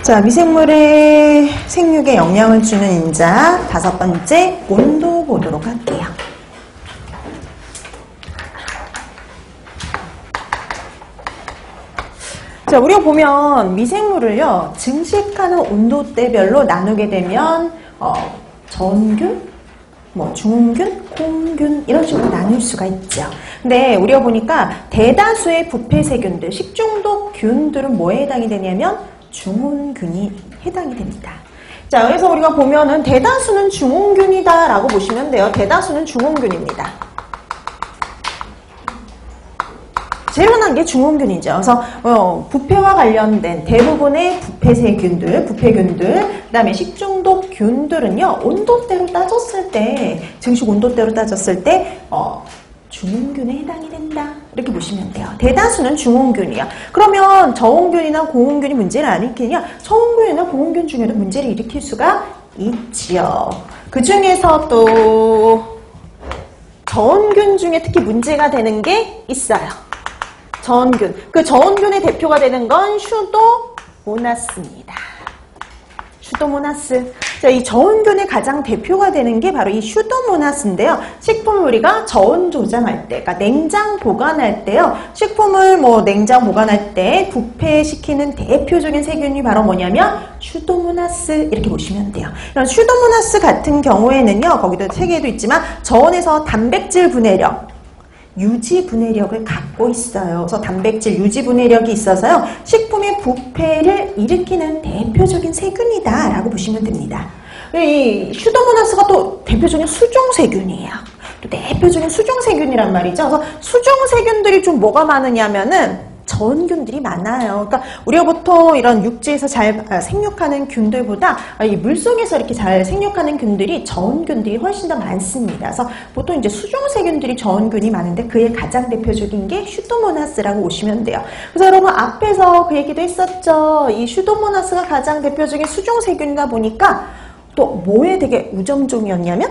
자, 미생물의 생육에 영향을 주는 인자 5번째 온도 보도록 할게요. 자, 우리가 보면 미생물을요, 증식하는 온도대별로 나누게 되면 전균, 중온균, 고온균 이런 식으로 나눌 수가 있죠. 근데 우리가 보니까 대다수의 부패세균들, 식중독균들은 뭐에 해당이 되냐면 중온균이 해당이 됩니다. 자, 그래서 우리가 보면은 대다수는 중온균이다 라고 보시면 돼요. 대다수는 중온균입니다. 제일 흔한 게 중온균이죠. 그래서 부패와 관련된 대부분의 부패세균들, 부패균들, 그 다음에 식중독균들은요, 온도대로 따졌을 때, 증식 온도대로 따졌을 때 중온균에 해당이 된다. 이렇게 보시면 돼요. 대다수는 중온균이야. 그러면 저온균이나 고온균이 문제를 안 일으키냐? 저온균이나 고온균 중에도 문제를 일으킬 수가 있지요. 그 중에서도 저온균 중에 특히 문제가 되는 게 있어요. 저온균. 그 저온균의 대표가 되는 건 슈도모나스입니다. 슈도모나스. 자, 이 저온균의 가장 대표가 되는 게 바로 이 슈도모나스인데요. 식품을 우리가 저온 조장할 때, 그러니까 냉장 보관할 때요. 식품을 냉장 보관할 때 부패시키는 대표적인 세균이 바로 뭐냐면 슈도모나스 이렇게 보시면 돼요. 이런 슈도모나스 같은 경우에는요. 거기도 책에도 있지만 저온에서 단백질 분해력, 유지 분해력을 갖고 있어요. 그래서 단백질 유지 분해력이 있어서요. 식품의 부패를 일으키는 대표적인 세균이다 라고 보시면 됩니다. 이 슈도모나스가 또 대표적인 수종세균이에요. 또 대표적인 수종세균이란 말이죠. 그래서 수종세균들이 좀 뭐가 많으냐면은 저온균들이 많아요. 그러니까 우리가 보통 이런 육지에서 잘 생육하는 균들보다 이 물속에서 이렇게 잘 생육하는 균들이 저온균들이 훨씬 더 많습니다. 그래서 보통 이제 수종세균들이 저온균이 많은데 그의 가장 대표적인 게 슈도모나스라고 보시면 돼요. 그래서 여러분 앞에서 그 얘기도 했었죠. 이 슈도모나스가 가장 대표적인 수종세균이다 보니까 또 뭐에 되게 우점종이었냐면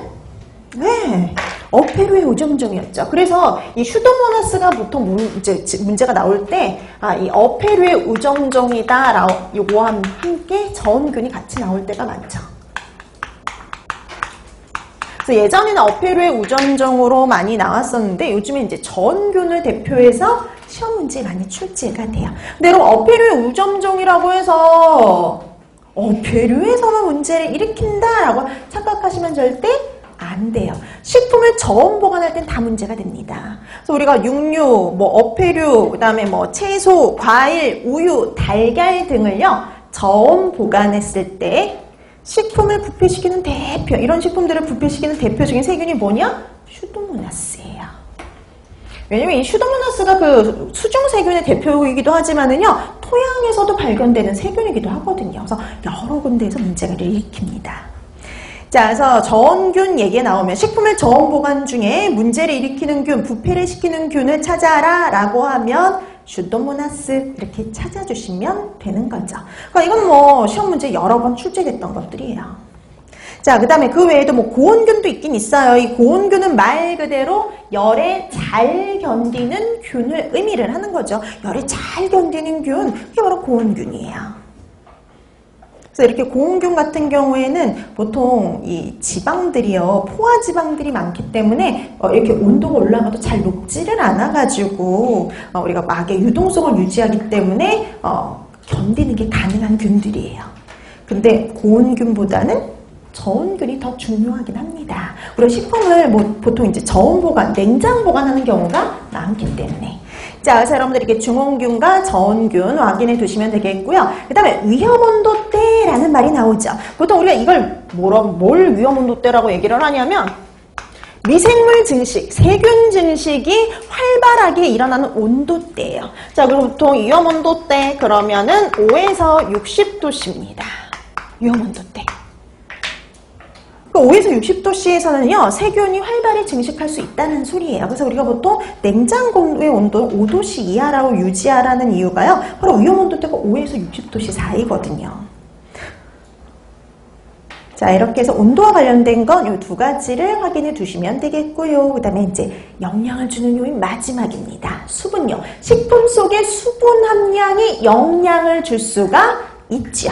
어패류의 우점종이었죠. 그래서 이 슈도모나스가 보통 이제 문제가 나올 때, 이 어패류의 우점종이다, 요거와 함께 저온균이 같이 나올 때가 많죠. 그래서 예전에는 어패류의 우점종으로 많이 나왔었는데, 요즘에 이제 저온균을 대표해서 시험 문제에 많이 출제가 돼요. 근데 여러분, 어패류의 우점종이라고 해서, 어패류에서만 문제를 일으킨다라고 착각하시면 절대 안 돼요. 식품을 저온 보관할 땐 다 문제가 됩니다. 그래서 우리가 육류, 어패류, 그 다음에 채소, 과일, 우유, 달걀 등을요, 저온 보관했을 때 식품을 부패시키는 이런 식품들을 부패시키는 대표적인 세균이 뭐냐? 슈도모나스예요. 왜냐면 이 슈도모나스가 그 수종세균의 대표이기도 하지만은요, 토양에서도 발견되는 세균이기도 하거든요. 그래서 여러 군데에서 문제를 일으킵니다. 자, 그래서 저온균 얘기에 나오면 식품을 저온 보관 중에 문제를 일으키는 균, 부패를 시키는 균을 찾아라 라고 하면 슈도모나스 이렇게 찾아주시면 되는 거죠. 그러니까 이건 시험 문제 여러 번 출제됐던 것들이에요. 자, 그 다음에 그 외에도 고온균도 있긴 있어요. 이 고온균은 말 그대로 열에 잘 견디는 균을 의미를 하는 거죠. 열에 잘 견디는 균, 그게 바로 고온균이에요. 그래서 이렇게 고온균 같은 경우에는 보통 이 지방들이요, 포화 지방들이 많기 때문에 이렇게 온도가 올라가도 잘 녹지를 않아가지고 우리가 막의 유동성을 유지하기 때문에 견디는 게 가능한 균들이에요. 근데 고온균보다는 저온균이 더 중요하긴 합니다. 우리가 식품을 보통 이제 저온 보관, 냉장 보관하는 경우가 많기 때문에. 자, 그래서 여러분들 이렇게 중온균과 저온균 확인해 두시면 되겠고요. 그 다음에 위험온도대라는 말이 나오죠. 보통 우리가 이걸 뭘 위험온도대라고 얘기를 하냐면 미생물 증식, 세균 증식이 활발하게 일어나는 온도대예요. 자, 그럼 보통 위험온도대 그러면은 5에서 60도씨입니다. 위험온도대. 5에서 60도씨에서는요, 세균이 활발히 증식할 수 있다는 소리예요. 그래서 우리가 보통 냉장고의 온도는 5도씨 이하라고 유지하라는 이유가요, 바로 위험온도대가 5에서 60도씨 사이거든요. 자, 이렇게 해서 온도와 관련된 건 이 두 가지를 확인해 두시면 되겠고요. 그 다음에 이제 영양을 주는 요인 마지막입니다. 수분요. 식품 속에 수분 함량이 영양을 줄 수가 있죠.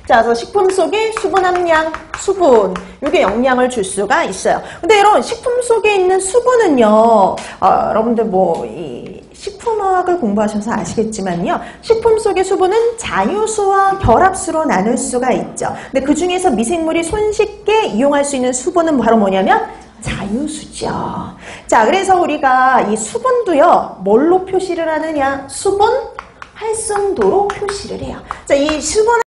자, 그래서 식품 속에 수분 함량, 수분, 이게 영양을 줄 수가 있어요. 근데 이런 식품 속에 있는 수분은요, 여러분들 이 식품화학을 공부하셔서 아시겠지만요, 식품 속의 수분은 자유수와 결합수로 나눌 수가 있죠. 근데 그 중에서 미생물이 손쉽게 이용할 수 있는 수분은 바로 뭐냐면 자유수죠. 자, 그래서 우리가 이 수분도요, 뭘로 표시를 하느냐? 수분 활성도로 표시를 해요. 자, 이 수분